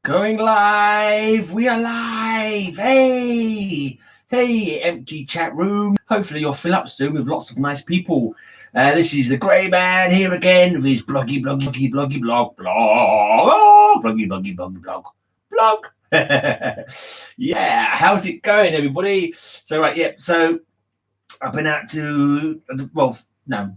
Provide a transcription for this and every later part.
Going live. We are live. Hey, empty chat room. Hopefully you'll fill up soon with lots of nice people. This is the Grey Man here again with his bloggy blog. Oh, blog. Yeah, how's it going, everybody? So I've been out to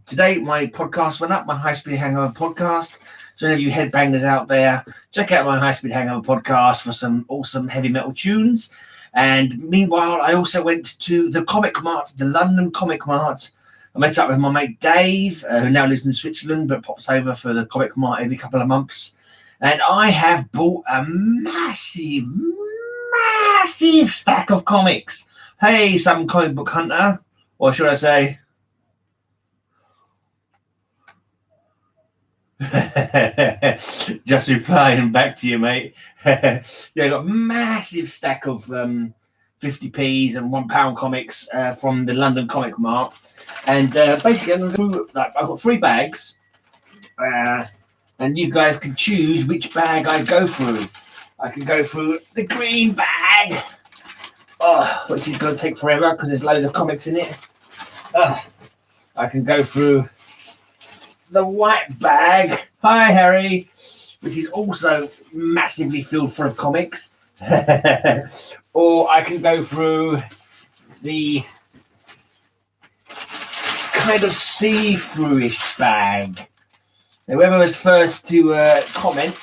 today my podcast went up, my High Speed Hangover podcast. So any of you headbangers out there, check out my High Speed Hangover podcast for some awesome heavy metal tunes. And meanwhile, I also went to the Comic Mart, the London Comic Mart. I met up with my mate Dave, who now lives in Switzerland, but pops over for the Comic Mart every couple of months. And I have bought a massive stack of comics. Hey, some comic book hunter, or should I say... Just replying back to you, mate. Yeah, I got a massive stack of 50p's and £1 comics from the London Comic Mart, and basically I'm going to go through, I've got 3 bags, and you guys can choose which bag I go through. I can go through the green bag, which is going to take forever because there's loads of comics in it. I can go through the white bag, hi Harry, which is also massively filled full of comics. Or I can go through the kind of see-through-ish bag. Whoever was first to comment,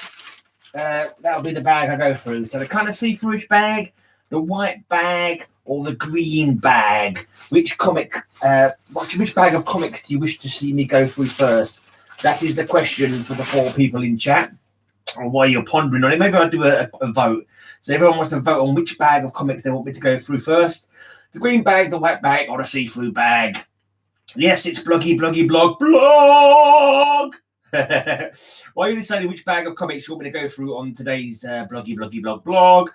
that'll be the bag I go through. So the kind of see-through-ish bag, the white bag, or the green bag. Which bag of comics do you wish to see me go through first? That is the question for the 4 people in chat, or while you're pondering on it. Maybe I'll do a vote. So everyone wants to vote on which bag of comics they want me to go through first. The green bag, the white bag, or the see-through bag. Yes, it's blog. Why are you deciding which bag of comics you want me to go through on today's blog?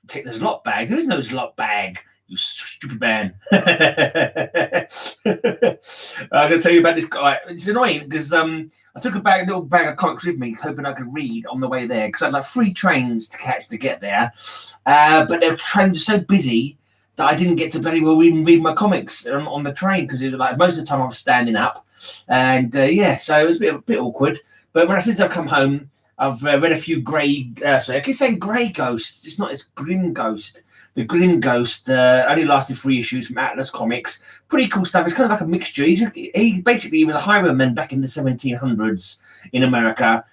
Take the slot bag. There is no slot bag, you stupid man. I'm going to tell you about this guy. It's annoying because I took a little bag of comics with me, hoping I could read on the way there, because I had like 3 trains to catch to get there. But the trains were so busy that I didn't get to bloody well even read my comics on the train, because it was like most of the time I was standing up. And so it was a bit awkward. But since I've come home, I've read a few I keep saying grey ghosts. It's Grim Ghost. The Grim Ghost only lasted 3 issues from Atlas Comics. Pretty cool stuff. It's kind of like a mixture. He basically was a highwayman back in the 1700s in America.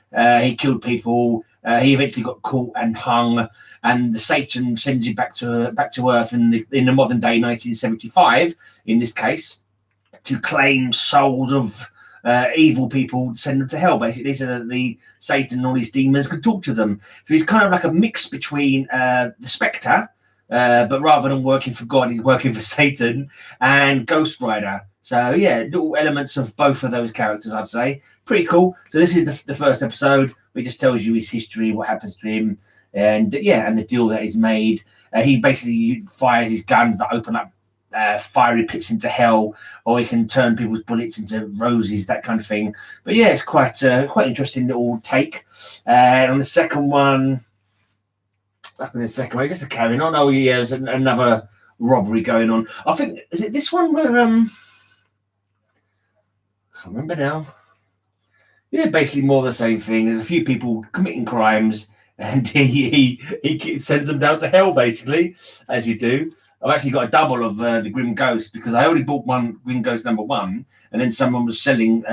He killed people. He eventually got caught and hung. And the Satan sends him back to Earth in the modern day, 1975, in this case, to claim souls of evil people, send them to hell, basically, so that the Satan and all these demons could talk to them. So he's kind of like a mix between the Spectre, but rather than working for God, he's working for Satan, and Ghost Rider. So yeah, little elements of both of those characters, I'd say. Pretty cool. So this is the first episode, which just tells you his history, what happens to him, and the deal that he's made. He basically fires his guns that open up fiery pits into hell, or he can turn people's bullets into roses, that kind of thing. But yeah, it's quite interesting little take. On the second one, just a carrying on. Oh yeah, there's another robbery going on. I think, is it this one where I can't remember now. Yeah, basically more the same thing. There's a few people committing crimes, and he sends them down to hell, basically, as you do. I've actually got a double of the Grim Ghost, because I already bought one Grim Ghost #1, and then someone was selling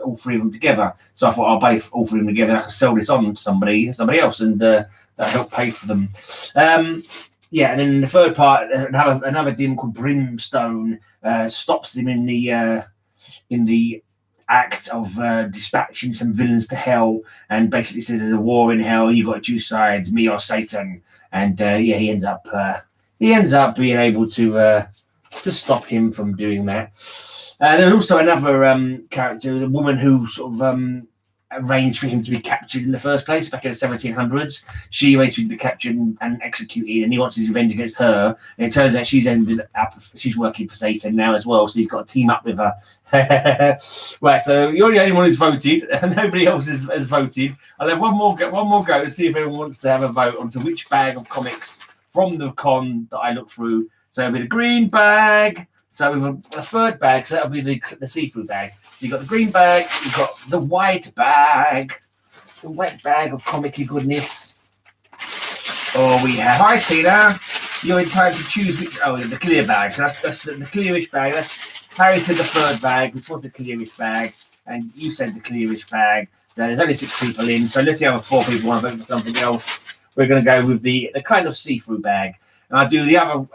all 3 of them together. So I thought I'll buy all 3 of them together, and I can sell this on to somebody else, and that help pay for them. And then the third part, another demon called Brimstone stops him in the act of dispatching some villains to hell, and basically says there's a war in hell, you got to choose sides, me or Satan. And he ends up being able to stop him from doing that. There's also another character, a woman who sort of arranged for him to be captured in the first place back in the 1700s. She arranged for him to be captured and executed, and he wants his revenge against her. And it turns out she's working for Satan now as well, so he's got to team up with her. Right, so you're the only one who's voted, and nobody else has voted. I'll have one more go to see if anyone wants to have a vote onto which bag of comics from the con that I look through. So it'll be the green bag. So we've got a third bag, so that'll be the see-through bag. You've got the green bag, you've got the white bag of comic-y goodness. Oh, we have. Hi, Tina. You're in time to choose which. Oh, the clear bag. So that's the clearish bag. Harry said the third bag, which was the clearish bag, and you said the clearish bag. Now, there's only 6 people in, so let's see how 4 people want to vote for something else. We're going to go with the kind of see-through bag, and I'll do the other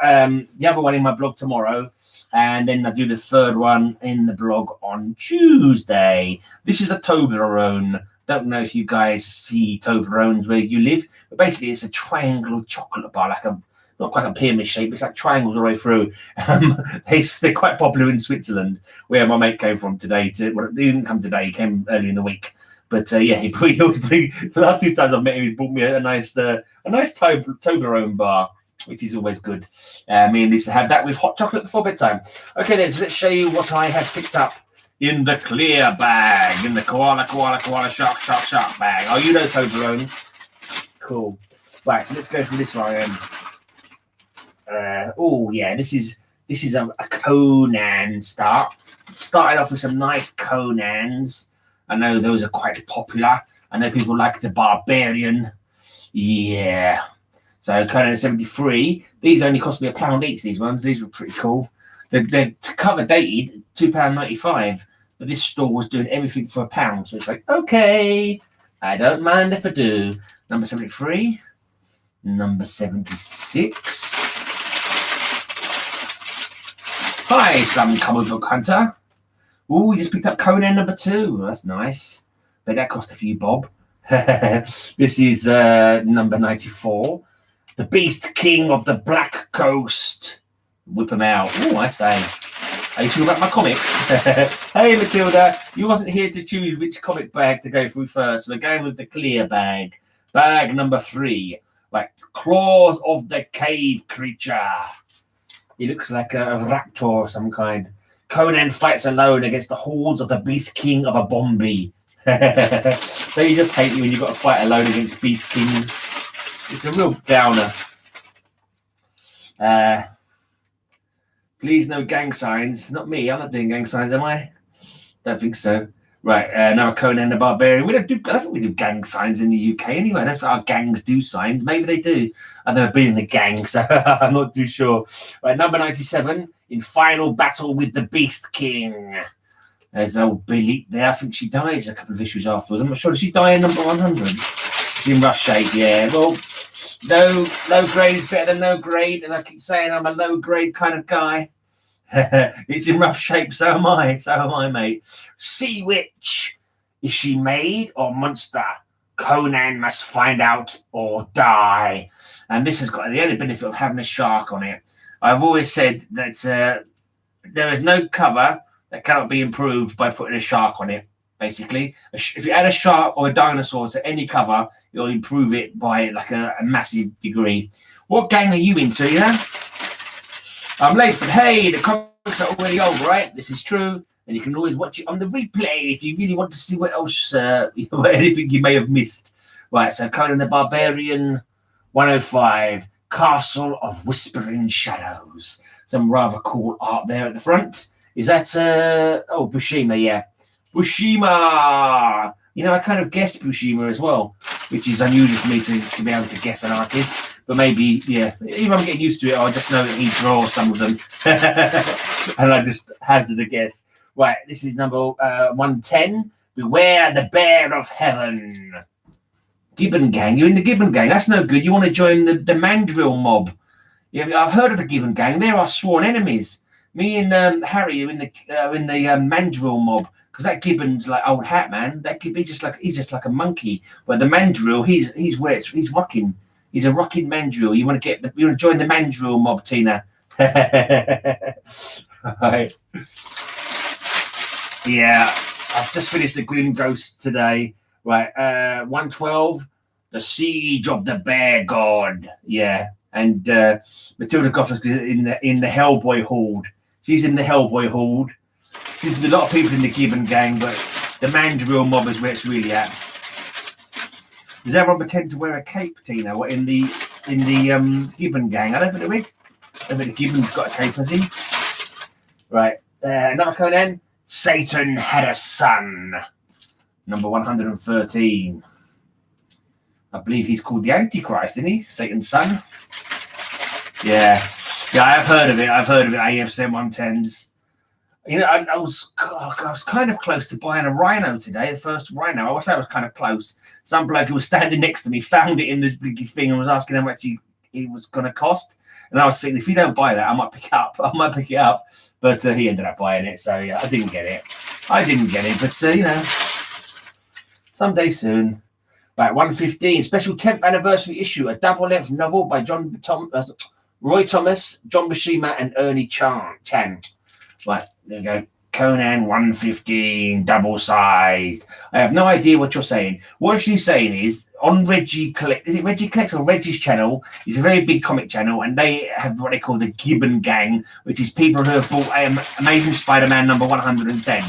one in my blog tomorrow. And then I do the third one in the blog on Tuesday. This is a Toblerone. Don't know if you guys see Toblerones where you live, but basically it's a triangle chocolate bar, like not quite a pyramid shape, it's like triangles all the way through. They're quite popular in Switzerland, where my mate came from today. He didn't come today, he came earlier in the week. But yeah, the last 2 times I've met him, he bought me a nice Toblerone bar, which is always good. Me and Lisa had that with hot chocolate before bedtime. Okay, then, so let's show you what I have picked up in the clear bag, in the koala shark bag. Oh, you know Toblerone. Cool. Right, let's go for this one. Oh, yeah, this is a Conan start. Started off with some nice Conans. I know those are quite popular. I know people like the Barbarian. Yeah. So Conan 73. These only cost me £1 each, these ones. These were pretty cool. They're cover dated, £2.95. But this store was doing everything for £1. So it's like, okay, I don't mind if I do. Number 73. Number 76. Hi, some comic book hunter. Ooh, you just picked up Conan number 2. That's nice. But that cost a few bob. This is number 94. The Beast King of the Black Coast. Whip him out. Oh, I say. Are you sure about my comics? Hey, Matilda. You wasn't here to choose which comic bag to go through first. We're going with the clear bag. Bag number 3. Right. Claws of the Cave Creature. He looks like a raptor of some kind. Conan fights alone against the hordes of the Beast King of a Bombay. So you just hate you when you've got to fight alone against Beast Kings. It's a real downer. Please no gang signs. Not me. I'm not doing gang signs, am I? Don't think so. Right. Now Conan the Barbarian. I don't think we do gang signs in the UK anyway. I don't think our gangs do signs. Maybe they do. I've never been in a gang, so I'm not too sure. Right. Number 97. In final battle with the Beast King. There's old Billy there. I think she dies a couple of issues afterwards. I'm not sure. Does she die in number 100? It's in rough shape, yeah. Well, no grade is better than no grade, and I keep saying I'm a low grade kind of guy. It's in rough shape, so am I, mate. Sea Witch. Is she maid or monster? Conan must find out or die. And this has got the only benefit of having a shark on it. I've always said that there is no cover that cannot be improved by putting a shark on it, basically. If you add a shark or a dinosaur to any cover, you'll improve it by like a massive degree. What gang are you into, yeah? I'm late, but hey, the comics are already old, right? This is true. And you can always watch it on the replay if you really want to see what else, anything you may have missed. Right, so Conan the Barbarian, 105. Castle of Whispering Shadows. Some rather cool art there at the front. Is that Bushima? Yeah, Bushima. You know, I kind of guessed Bushima as well, which is unusual for me to be able to guess an artist. But maybe, yeah, even I'm getting used to it. I just know that he draws some of them, and I just hazard a guess. Right, this is number 110. Beware the Bear of Heaven. Gibbon Gang. You're in the Gibbon Gang. That's no good. You want to join the Mandrill mob. I've heard of the Gibbon Gang. They're our sworn enemies. Me and Harry are in the Mandrill mob, because that Gibbon's like old hat, man. That could be he's just like a monkey. But the Mandrill, he's rocking. He's a rocking Mandrill. You want to join the Mandrill mob, Tina? Right. Yeah, I've just finished the Grim Ghost today. Right, 112, The Siege of the Bear God. Yeah, and Matilda Gothika in the Hellboy Horde. She's in the Hellboy Horde. Seems to be a lot of people in the Gibbon gang, but the Mandrill mob is where it's really at. Does everyone pretend to wear a cape, Tina? What in the Gibbon gang? I don't think the Gibbon's got a cape, has he? Right, another Conan. Satan had a son. Number 113. I believe he's called the Antichrist, isn't he? Satan's son. Yeah, I've heard of it. AFSM 110s. You know, I was kind of close to buying a rhino today, the first rhino. I wish I was kind of close. Some bloke who was standing next to me found it in this big thing and was asking how much it was going to cost. And I was thinking, if you don't buy that, I might pick it up. But he ended up buying it, so yeah, I didn't get it. But you know, someday soon. Right, 115, special 10th anniversary issue, a double-length novel by Roy Thomas, John Buscema, and Ernie Chan. Right, there we go. Conan 115, double-sized. I have no idea what you're saying. What she's saying is, on Reggie Collect, is it Reggie Collects or Reggie's channel? It's a very big comic channel, and they have what they call the Gibbon Gang, which is people who have bought Amazing Spider-Man number 110,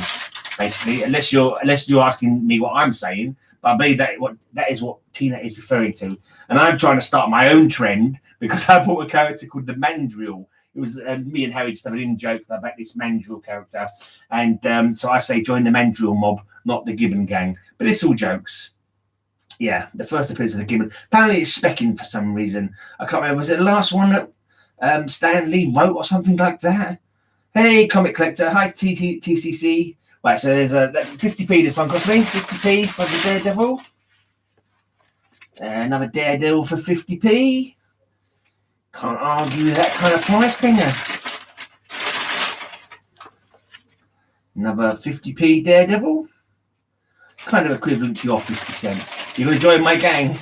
basically. Unless you're asking me what I'm saying. But I believe that is what Tina is referring to. And I'm trying to start my own trend because I bought a character called the Mandrill. It was me and Harry just had a joke about this Mandrill character. And so I say join the Mandrill mob, not the Gibbon gang. But it's all jokes. Yeah, the first appearance of the Gibbon. Apparently it's specking for some reason. I can't remember. Was it the last one that Stan Lee wrote or something like that? Hey, Comic Collector. Hi, TCC. Right, so there's a 50p this one cost me. 50p for the Daredevil. Another Daredevil for 50p. Can't argue with that kind of price, can you? Another 50p Daredevil. Kind of equivalent to your 50 cents. You're going to join my gang.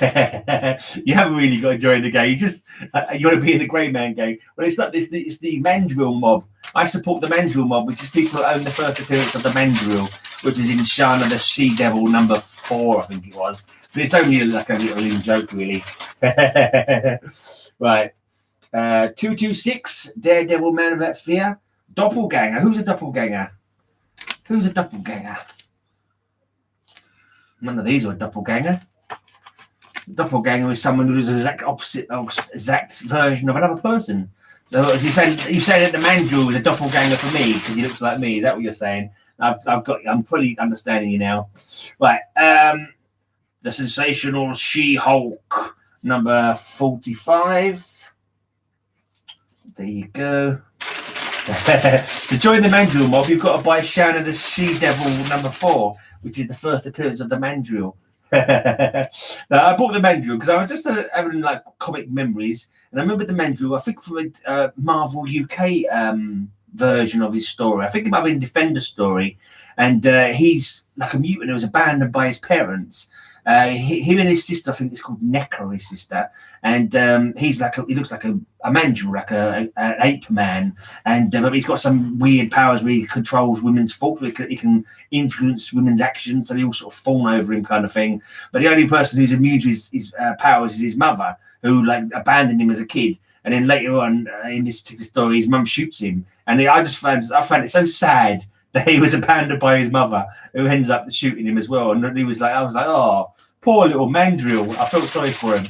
You haven't really got to join the gang. You just you want to be in the Grey Man gang. Well, it's not. It's the Mandrill mob. I support the Mandrill mob, which is people who own the first appearance of the Mandrill, which is in Shana the She-Devil number 4, I think it was. But it's only like a little joke, really. Right. 226, Daredevil Man Without Fear. Doppelganger. Who's a doppelganger? None of these are a doppelganger. Doppelganger is someone who's the exact version of another person. So as you saying that the Mandrill is a doppelganger for me because he looks like me? Is that what you're saying? I'm fully understanding you now. Right. The sensational She-Hulk number 45. There you go. To join the Mandrill mob, you've got to buy Shanna the She-Devil number 4, which is the first appearance of the Mandrill. Now, I bought the Mandrill because I was just having like comic memories, and I remember the Mandrill, I think from a Marvel UK version of his story. I think it might have been a Defender story, and he's like a mutant who was abandoned by his parents. Him and his sister, I think it's called Necker, his sister, and he looks like a Mandrill, like an ape man, and but he's got some weird powers where he controls women's thoughts, he can influence women's actions, so they all sort of fawn over him, kind of thing. But the only person who's immune to his powers is his mother, who like abandoned him as a kid. And then later on in this particular story, his mum shoots him, and I found it so sad that he was abandoned by his mother, who ends up shooting him as well. And I was like, oh, poor little Mandrill. I felt sorry for him.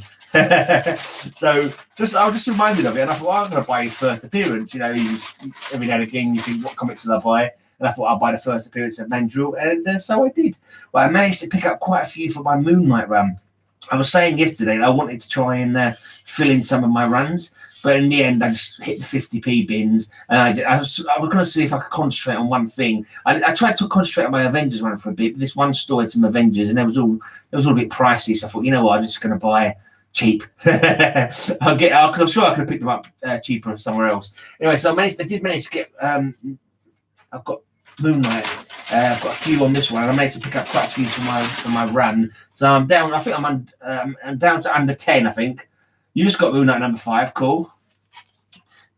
So I was just reminded of it, and I thought, I'm going to buy his first appearance. You know, every now and again you think, what comics will I buy? And I thought I'll buy the first appearance of Mandrill, and so I did. Well, I managed to pick up quite a few for my Moon Knight run. I was saying yesterday that I wanted to try and fill in some of my runs, but in the end, I just hit the 50p bins, and I was going to see if I could concentrate on one thing. I tried to concentrate on my Avengers run for a bit, but this one store had some Avengers, and it was all a bit pricey. So I thought, you know what, I'm just going to buy cheap. Because I'm sure I could have picked them up cheaper somewhere else. Anyway, so I did manage to get. I've got Moon Knight. I've got a few on this one, and I managed to pick up quite a few for my run. So I'm down. I think I'm down to under 10. I think you just got Moon Knight number 5. Cool.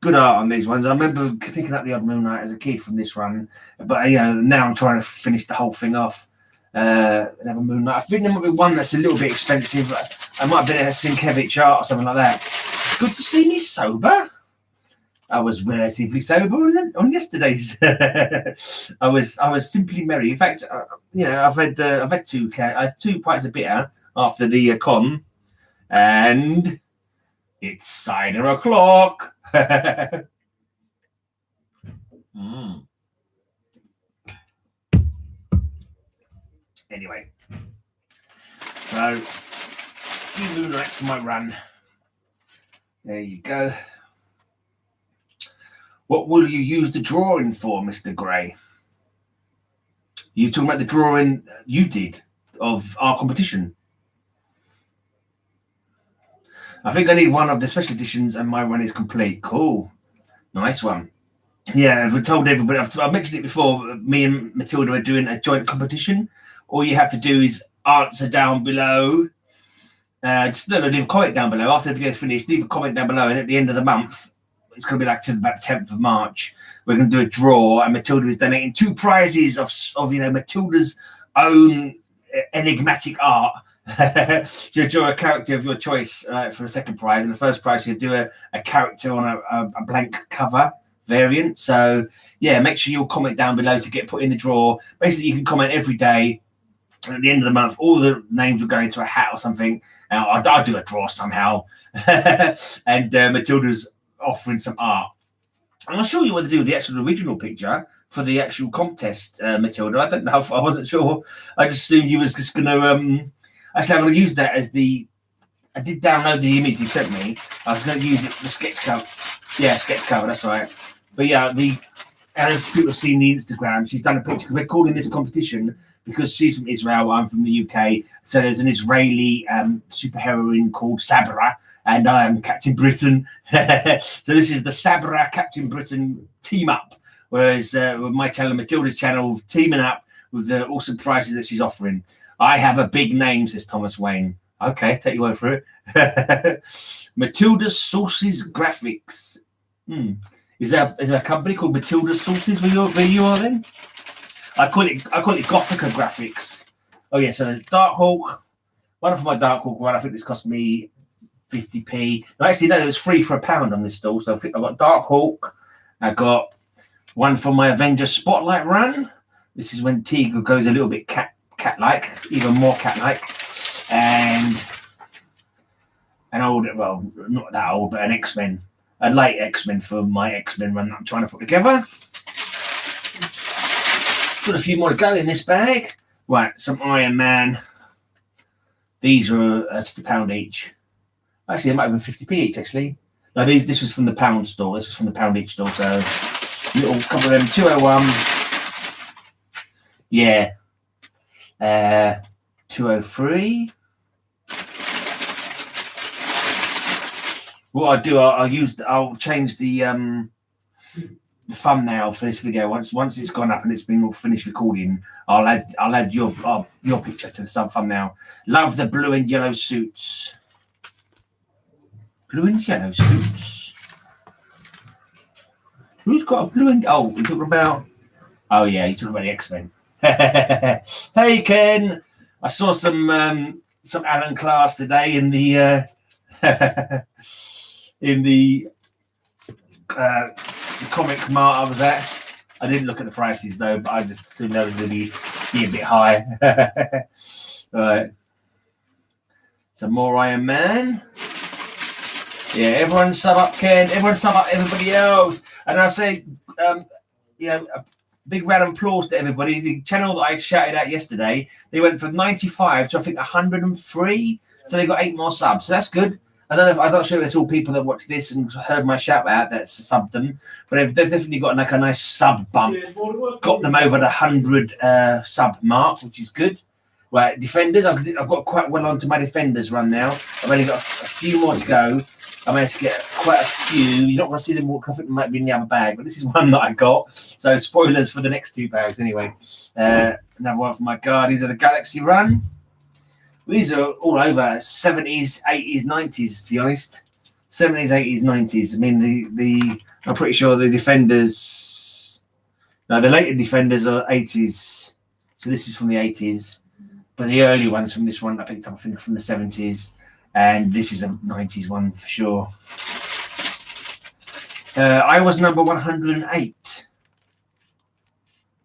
Good art on these ones. I remember picking up the odd Moon Knight as a kid from this run, but now I'm trying to finish the whole thing off. Another Moon Knight. I think there might be one that's a little bit expensive. I might have been a Sienkiewicz art or something like that. It's good to see me sober. I was relatively sober on yesterday's. I was simply merry. In fact, I've had two pints of beer after the con, and it's cider o'clock. Anyway, so a few Moon Knights for my run. There you go. What will you use the drawing for, Mr. Gray? You talking about the drawing you did of our competition? I think I need one of the special editions and my run is complete. Cool. Nice one. Yeah, I've told everybody, I've mentioned it before, me and Matilda are doing a joint competition. All you have to do is answer down below. Leave a comment down below. After the video's finished, leave a comment down below. And at the end of the month, it's going to be like till about the 10th of March, we're going to do a draw. And Matilda is donating 2 prizes of Matilda's own enigmatic art. So draw a character of your choice for a second prize. And the first prize, you do a character on a blank cover variant. So, yeah, make sure you'll comment down below to get put in the draw. Basically, you can comment every day. At the end of the month, all the names will go into a hat or something. I'll do a draw somehow. And Matilda's offering some art. And I'll show you what to do with the actual original picture for the actual contest, Matilda. I don't know. I wasn't sure. I just assumed you was just going to... actually, I'm going to use that as the... I did download the image you sent me. I was going to use it for the sketch cover. Yeah, sketch cover, that's right. But yeah, as people have seen the Instagram, she's done a picture. We're calling this competition because she's from Israel, I'm from the UK. So there's an Israeli superheroine called Sabra, and I am Captain Britain. So this is the Sabra Captain Britain team up. Whereas with my channel, Matilda's channel, teaming up with the awesome prizes that she's offering. I have a big name, says Thomas Wayne. Okay, take your word for it. Matilda's Sources Graphics. Is there a company called Matilda's Sources where you are then? I call it Gothika Graphics. Oh yeah, so Darkhawk. One for my Darkhawk run. I think this cost me 50p. No, actually, no, it was free for £1 on this stall. So I think I got Darkhawk. I got one for my Avengers Spotlight run. This is when Teagle goes a little bit cat-like, even more cat-like, and an old, well, not that old, but an X-Men, a late X-Men for my X-Men run that I'm trying to put together. Still a few more to go in this bag. Right, some Iron Man. These are just £1 each. Actually, it might have been 50p each, actually. No, this was from the pound store. This was from the £1 each store, so little couple of them. 201. Yeah. 203. What I do, I'll change the thumbnail for this video. Once it's gone up and it's been all finished recording, I'll add your picture to the thumbnail. Love the blue and yellow suits. Blue and yellow suits. Who's got a blue and... Oh, you talking about... Oh, yeah, you're talking about the X-Men. Hey, Ken. I saw some Alan Class today in the... in the Comic Mart I was at. I didn't look at the prices, though, but I just assumed they were going to be a bit high. Right. Some more Iron Man. Yeah, everyone sub up Ken. Everyone sub up everybody else. And I'll say, a big round of applause to everybody. The channel that I shouted out yesterday, they went from 95 to I think 103. So they got 8 more subs. So that's good. I'm not sure if it's all people that watch this and heard my shout out that's subbed them, but they've definitely got like a nice sub bump. Got them over the 100 sub mark, which is good. Right, Defenders. I've got quite well onto my Defenders run now. I've only got a few more to go. I managed to get quite a few. You're not going to see them all. I think they might be in the other bag, but this is one that I got. So spoilers for the next 2 bags anyway. Another one for my Guardians of the Galaxy run. These are all over 70s, 80s, 90s, to be honest. 70s, 80s, 90s. I mean, I'm pretty sure the Defenders... No, the later Defenders are 80s. So this is from the 80s. but the early ones from this one I picked up, I think, from the 70s, and this is a 90s one for sure. I was number 108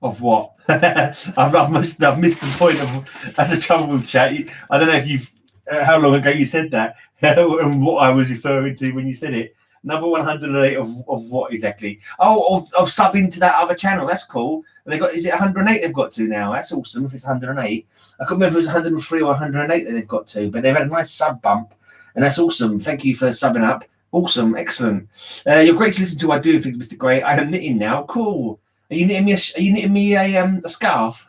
of what? I've missed the point of, that's a trouble with chat. I don't know if you've how long ago you said that and what I was referring to when you said it. Number 108 of what exactly? Oh, of subbing to that other channel. That's cool. And they got, is it 108 they've got to now? That's awesome if it's 108. I couldn't remember if it was 103 or 108 that they've got to, but they've had a nice sub bump, and that's awesome. Thank you for subbing up. Awesome, excellent. You're great to listen to. I do think, Mr. Gray. I am knitting now. Cool. Are you knitting me a scarf?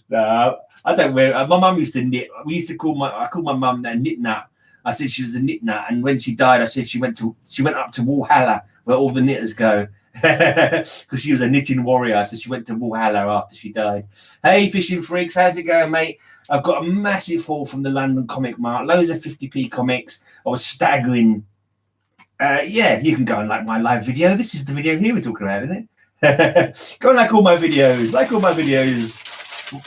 No, I don't wear. My mum used to knit. I called my mum a knit nut. I said she was a knit nut, and when she died, I said she went up to Walhalla, where all the knitters go, because she was a knitting warrior. So she went to Walhalla after she died. Hey, fishing freaks, how's it going, mate? I've got a massive haul from the London Comic Mart, loads of 50p comics. I was staggering. Yeah, you can go and like my live video. This is the video here we're talking about, isn't it? Go and like all my videos.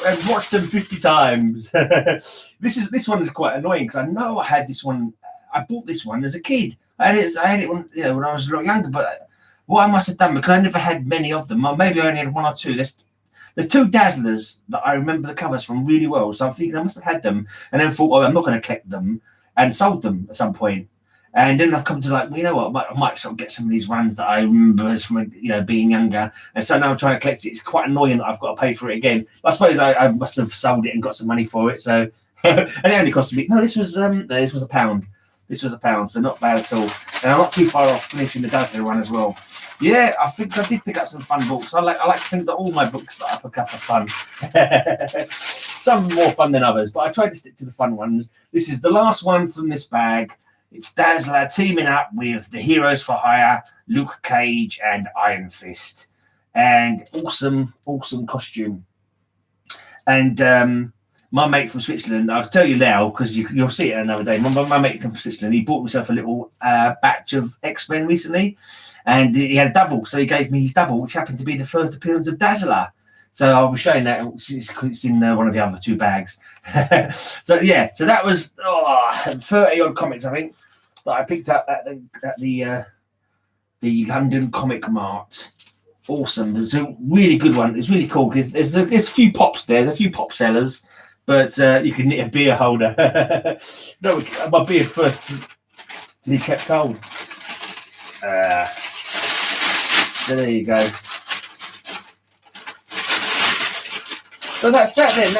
I've watched them 50 times. This one is quite annoying because I know I had this one. I bought this one as a kid. I had it when, when I was a lot younger. But what I must have done, because I never had many of them, or maybe I only had one or two. There's two Dazzlers that I remember the covers from really well. So I'm thinking I must have had them, and then thought, well, I'm not going to collect them, and sold them at some point. And then I've come to like, well, you know what, I might sort of get some of these runs that I remember as from, being younger. And so now I'm trying to collect it. It's quite annoying that I've got to pay for it again. I suppose I must have sold it and got some money for it. So, and it only cost me, this was a pound. This was a pound, so not bad at all. And I'm not too far off finishing the Dazzler one as well. Yeah, I think I did pick up some fun books. I like to think that all my books that I pick up are fun. Some more fun than others, but I try to stick to the fun ones. This is the last one from this bag. It's Dazzler teaming up with the Heroes for Hire, Luke Cage and Iron Fist. And awesome costume. And my mate from Switzerland, I'll tell you now, because you'll see it another day. My mate from Switzerland, he bought himself a little batch of X-Men recently. And he had a double, so he gave me his double, which happened to be the first appearance of Dazzler. So I'll be showing that. It's in one of the other two bags. So that was 30 odd comics, I think, that I picked up at the London Comic Mart. Awesome. It's a really good one. It's really cool because there's a few pops there. There's a few pop sellers, but you can knit a beer holder. No, my beer first to be kept cold. So there you go. So that's that then.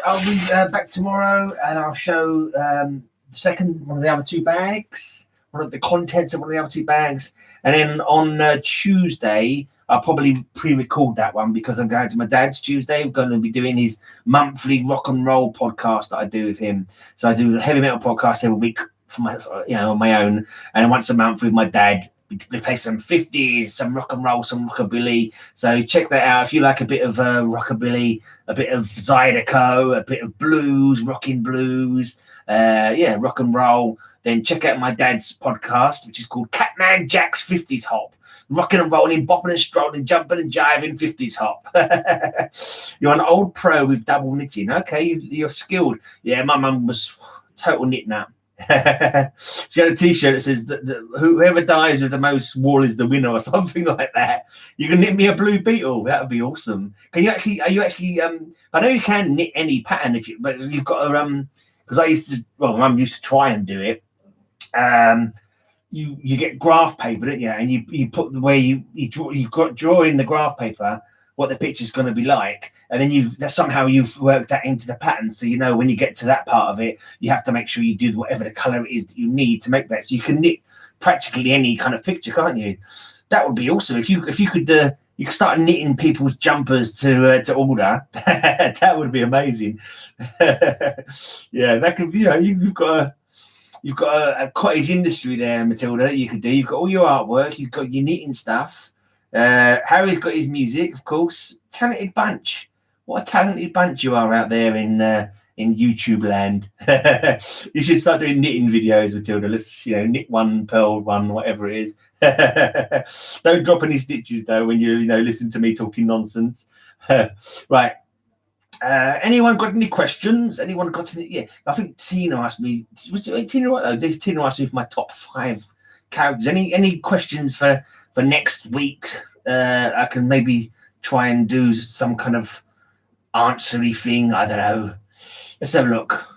I'll be back tomorrow, and I'll show one of the other two bags, one of the contents of one of the other two bags, and then on Tuesday I'll probably pre-record that one because I'm going to my dad's Tuesday. I'm going to be doing his monthly rock and roll podcast that I do with him. So I do a heavy metal podcast every week for my, on my own, and once a month with my dad. We play some 50s, some rock and roll, some rockabilly. So check that out if you like a bit of rockabilly, a bit of Zydeco, a bit of blues, rocking blues, rock and roll. Then check out my dad's podcast, which is called Catman Jack's 50s Hop. Rocking and rolling, bopping and strolling, jumping and jiving, 50s hop. You're an old pro with double knitting. Okay, you're skilled. Yeah, my mum was total knit nut. She had a T-shirt that says that whoever dies with the most wool is the winner, or something like that. You can knit me a blue beetle. That would be awesome. Are you actually? I know you can knit any pattern but you've got to because Mum used to try and do it. You get graph paper, don't you? And you put the way you draw in the graph paper what the picture's going to be like, and then somehow you've worked that into the pattern, so when you get to that part of it, you have to make sure you do whatever the color is that you need to make that. So you can knit practically any kind of picture, can't you? That would be awesome if you could. You could start knitting people's jumpers to order. That would be amazing. Yeah, that could. You've got a cottage industry there, Matilda. That you could do. You've got all your artwork. You've got your knitting stuff. Harry's got his music, of course. Talented bunch. What a talented bunch you are out there in YouTube land. You should start doing knitting videos, Matilda. Let's knit one, purl one, whatever it is. Don't drop any stitches though when you listen to me talking nonsense. Right. Anyone got any questions? Anyone got any? Yeah, I think Tina asked me. Was it Tina? Tina asked me for my top 5 characters. Any questions for next week? I can maybe try and do some kind of answery thing. I don't know. Let's have a look.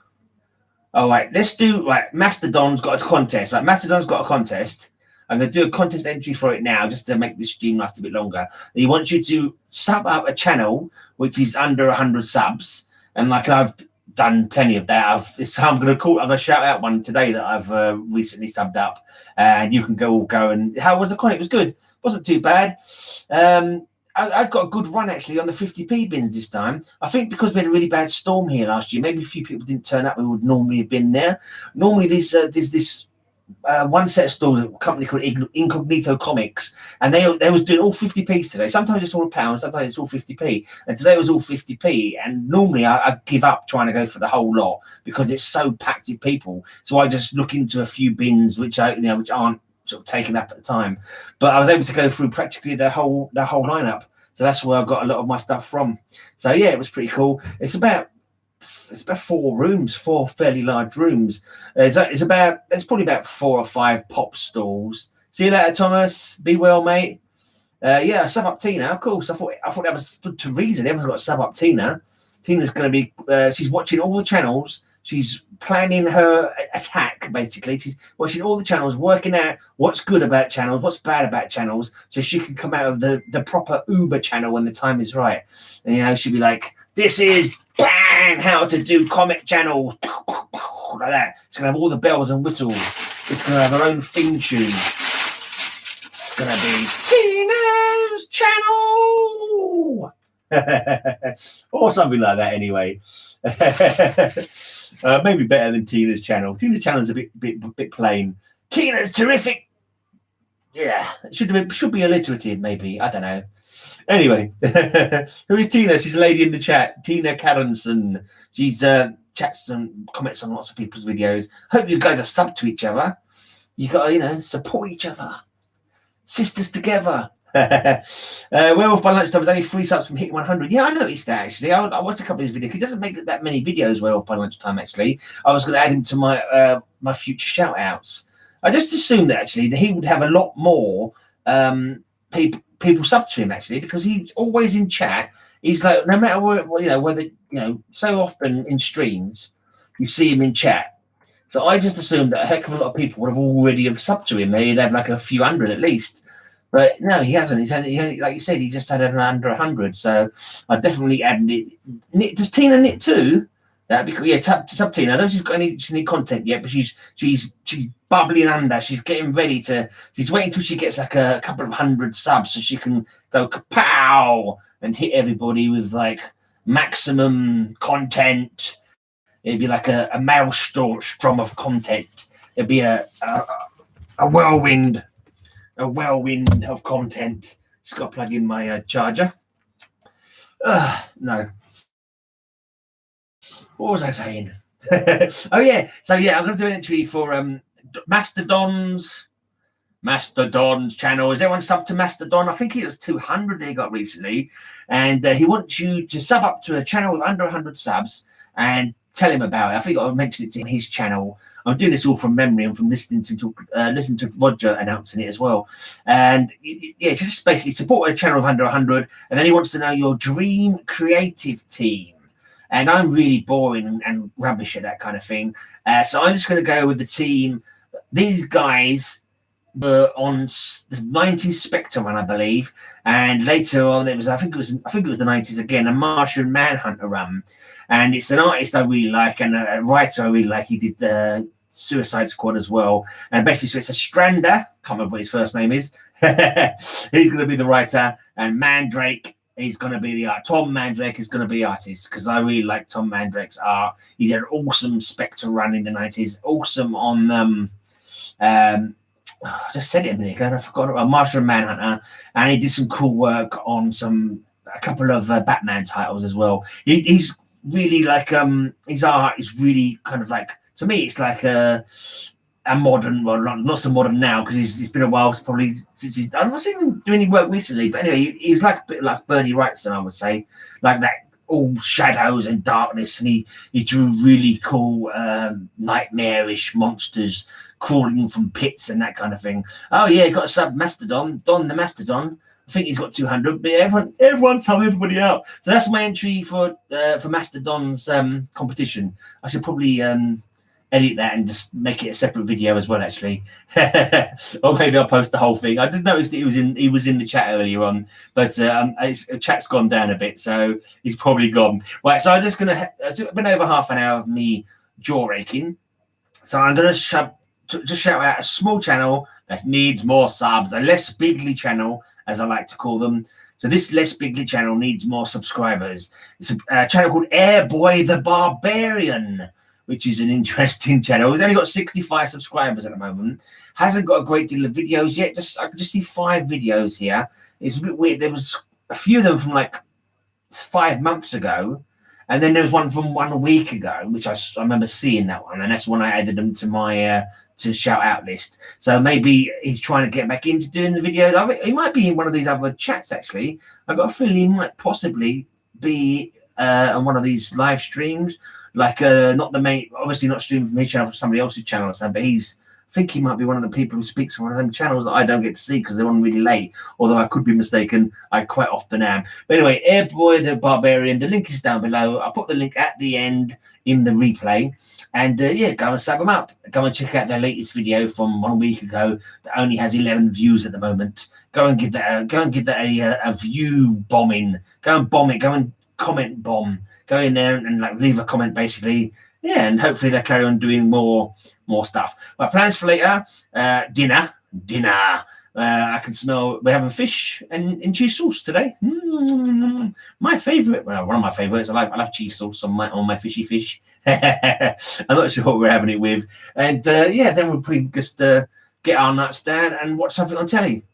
All right, let's do Mastodon's got a contest. Right, Mastodon's got a contest. I'm going to do a contest entry for it now, just to make this stream last a bit longer. He wants you to sub up a channel which is under 100 subs, and like I've done plenty of that. So I'm going to shout out one today that I've recently subbed up, and you can go and how was the con? It was good. Wasn't too bad. I got a good run actually on the 50p bins this time. I think because we had a really bad storm here last year, maybe a few people didn't turn up who would normally have been there. Normally there's this one set of stores, a company called Incognito Comics, and they was doing all 50p's today. Sometimes it's all £1, sometimes it's all 50p, and today it was all 50p. And normally I give up trying to go for the whole lot because it's so packed with people. So I just look into a few bins which aren't sort of taken up at the time, but I was able to go through practically the whole lineup. So that's where I got a lot of my stuff from. So yeah, it was pretty cool. It's about 4 rooms, 4 fairly large rooms. There's probably about 4 or 5 pop stalls. See you later, Thomas. Be well, mate. Yeah, sub up Tina, of course. I thought that was stood to reason. Everyone's got to sub up Tina. Tina's going to be. She's watching all the channels. She's planning her attack, basically. She's watching all the channels, working out what's good about channels, what's bad about channels, so she can come out of the proper Uber channel when the time is right. And, she'll be like, this is bang, how to do comic channel. Like that. It's going to have all the bells and whistles. It's going to have her own theme tune. It's going to be Tina's channel. Or something like that anyway. Maybe better than Tina's channel. Tina's channel is a bit plain. Tina's terrific. Yeah, it should be alliterative, maybe. I don't know. Anyway, who is Tina? She's a lady in the chat. Tina Caronson. She's chats and comments on lots of people's videos. Hope you guys are subbed to each other. You got to, support each other. Sisters together. Werewolf by Lunchtime was only 3 subs from hitting 100. Yeah, I noticed that actually. I watched a couple of his videos. He doesn't make that many videos, Werewolf by Lunchtime, actually. I was going to add him to my my future shout outs. I just assumed that actually that he would have a lot more people sub to him actually, because he's always in chat. He's like, no matter whether so often in streams you see him in chat. So I just assumed that a heck of a lot of people would have already have subbed to him. He'd have like a few hundred at least. But no, he hasn't. He only, like you said, he just had under 100. So I definitely added it. Does Tina knit too? That'd be cool. Yeah, sub Tina. I don't know if she's got any content yet, but she's bubbling under. She's getting ready to. She's waiting until she gets like a couple of 100 subs so she can go kapow and hit everybody with like maximum content. It'd be like a maelstrom of content. It'd be a whirlwind. A whirlwind of content. Just got to plug in my charger. No. What was I saying? Oh, yeah. So, yeah, I'm going to do an entry for Mastodon's channel. Is everyone sub to Mastodon? I think he was 200 he got recently. And he wants you to sub up to a channel with under 100 subs and tell him about it. I think I mentioned it to his channel. I'm doing this all from memory and from listening to Roger announcing it as well. And yeah, just basically support a channel of under 100. And then he wants to know your dream creative team. And I'm really boring and rubbish at that kind of thing. So I'm just going to go with the team. These guys were on the 90s Spectre run, I believe. And later on, I think it was the 90s again, a Martian Manhunter run. And it's an artist I really like and a writer I really like. He did Suicide Squad as well. And basically, so it's a Strander. Can't remember what his first name is. He's going to be the writer. And Mandrake, he's going to be the art. Tom Mandrake is going to be the artist because I really like Tom Mandrake's art. He did an awesome Spectre run in the 90s. Awesome on I just said it a minute ago. I forgot about Martian Manhunter. And he did some cool work on a couple of Batman titles as well. He's really like his art is really kind of like, to me it's like a modern, well not so modern now because it's been a while probably since I'm not seeing him do any work recently, but anyway he was like a bit like Bernie Wrightson, I would say, like that all shadows and darkness, and he drew really cool nightmarish monsters crawling from pits and that kind of thing. Oh yeah, got a sub Mastodon, Don the Mastodon. I think he's got 200, but everyone's helping everybody out. So that's my entry for Mastodon's competition. I should probably edit that and just make it a separate video as well, actually. Or maybe I'll post the whole thing. I did notice that he was in the chat earlier on, but his chat's gone down a bit, so he's probably gone. Right, so I'm just gonna. It's been over half an hour of me jaw raking, so I'm gonna just shout out a small channel that needs more subs, a less bigly channel, as I like to call them. So this less bigly channel needs more subscribers. It's a channel called Airboy the Barbarian, which is an interesting channel. He's only got 65 subscribers at the moment. Hasn't got a great deal of videos yet. I can just see 5 videos here. It's a bit weird. There was a few of them from like 5 months ago, and then there was one from 1 week ago, which I remember seeing that one, and that's when I added them to my to shout out list. So maybe he's trying to get back into doing the videos. He might be in one of these other chats, actually. I've got a feeling he might possibly be on one of these live streams. Like not the main, obviously not streaming from his channel, from somebody else's channel or something, but I think he might be one of the people who speaks on one of them channels that I don't get to see because they're on really late, although I could be mistaken. I quite often am. But anyway, Airboy the Barbarian, the link is down below. I'll put the link at the end in the replay. And yeah, go and sub them up. Go and check out their latest video from 1 week ago that only has 11 views at the moment. Go and give that a view bombing. Go and bomb it. Go and comment bomb. Go in there and like leave a comment, basically. Yeah, and hopefully they'll carry on doing more stuff. My plans for later: dinner. I can smell we're having fish and cheese sauce today. My favorite, well, one of my favorites. I love cheese sauce on my fishy fish. I'm not sure what we're having it with. And yeah, then we'll probably just get our nightstand and watch something on telly.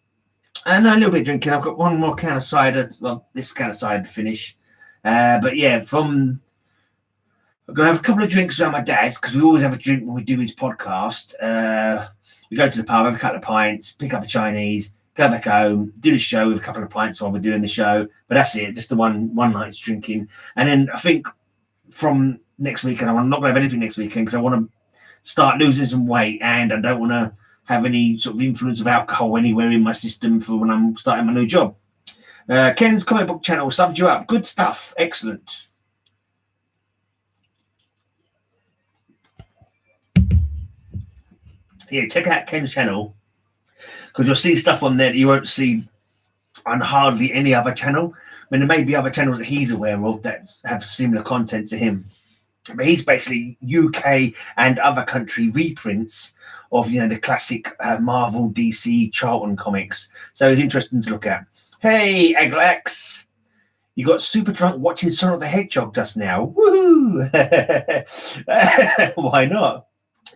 And a little bit of drinking. I've got one more can of cider. Well, this can of cider to finish. But yeah, I'm going to have a couple of drinks around my dad's because we always have a drink when we do his podcast. We go to the pub, have a couple of pints, pick up a Chinese, go back home, do the show with a couple of pints while we're doing the show. But that's it, just the one night's drinking. And then I think from next weekend, I'm not going to have anything next weekend because I want to start losing some weight and I don't want to have any sort of influence of alcohol anywhere in my system for when I'm starting my new job. Ken's comic book channel subbed you up. Good stuff. Excellent. Yeah, check out Ken's channel because you'll see stuff on there that you won't see on hardly any other channel. I mean, there may be other channels that he's aware of that have similar content to him, but he's basically UK and other country reprints of the classic Marvel, DC, Charlton comics. So it's interesting to look at. Hey, Aglax, you got super drunk watching Sonic the Hedgehog just now. Woohoo! Why not?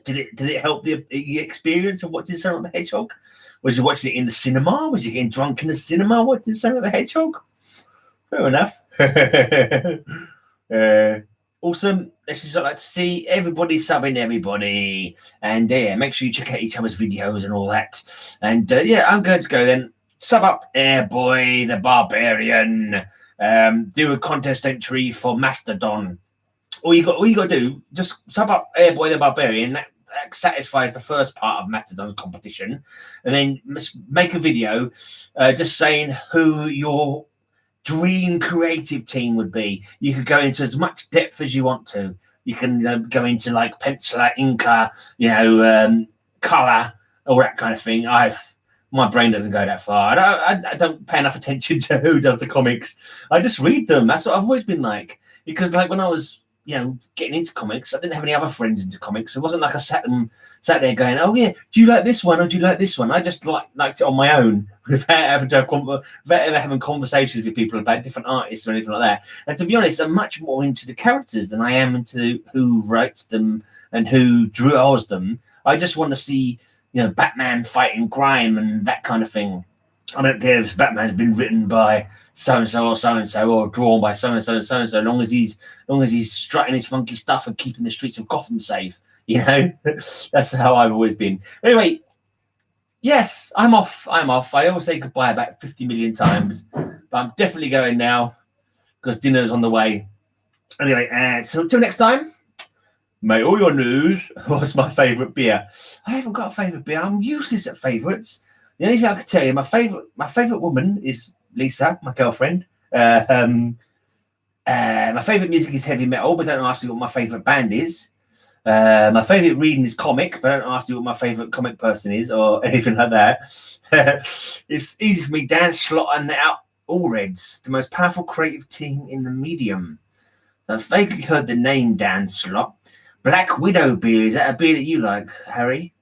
Did it help the experience of watching Sonic the Hedgehog? Was you watching it in the cinema? Was you getting drunk in the cinema watching Sonic the Hedgehog? Fair enough. Awesome. This is what I like to see. Everybody subbing everybody. And yeah, make sure you check out each other's videos and all that. And yeah, I'm going to go then. Sub up Airboy the Barbarian. Do a contest entry for Mastodon. All you got to do, just sub up Airboy the Barbarian. That satisfies the first part of Mastodon's competition, and then make a video just saying who your dream creative team would be. You could go into as much depth as you want to. You can go into like penciler, inker, color, all that kind of thing. My brain doesn't go that far. I don't pay enough attention to who does the comics. I just read them. That's what I've always been like. Because like when I was getting into comics, I didn't have any other friends into comics. It wasn't like I sat there going, oh yeah, do you like this one or do you like this one? I just liked it on my own without ever having conversations with people about different artists or anything like that. And to be honest, I'm much more into the characters than I am into who writes them and who draws them. I just want to see Batman fighting crime and that kind of thing. I don't care if Batman's been written by so-and-so or so-and-so or drawn by so-and-so and so-and-so, as long as he's strutting his funky stuff and keeping the streets of Gotham safe, That's how I've always been. Anyway, yes, I'm off. I always say goodbye about 50 million times, but I'm definitely going now because dinner's on the way. Anyway, so until next time, mate, all your news. What's my favourite beer? I haven't got a favourite beer. I'm useless at favourites. The only thing I can tell you, my favourite woman is Lisa, my girlfriend. My favourite music is heavy metal, but don't ask me what my favourite band is. My favourite reading is comic, but don't ask me what my favourite comic person is or anything like that. It's easy for me. Dan Slott and the All Reds, the most powerful creative team in the medium. I've vaguely heard the name Dan Slott. Black Widow beer, is that a beer that you like, Harry?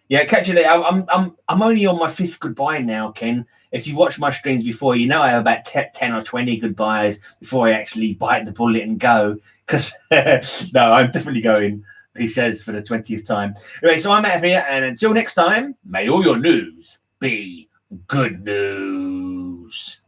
Yeah, catch you later. I'm only on my 5th goodbye now, Ken. If you've watched my streams before, you know I have about 10 or 20 goodbyes before I actually bite the bullet and go. Because no, I'm definitely going, he says for the 20th time. Anyway, so I'm out of here, and until next time, may all your news be good news.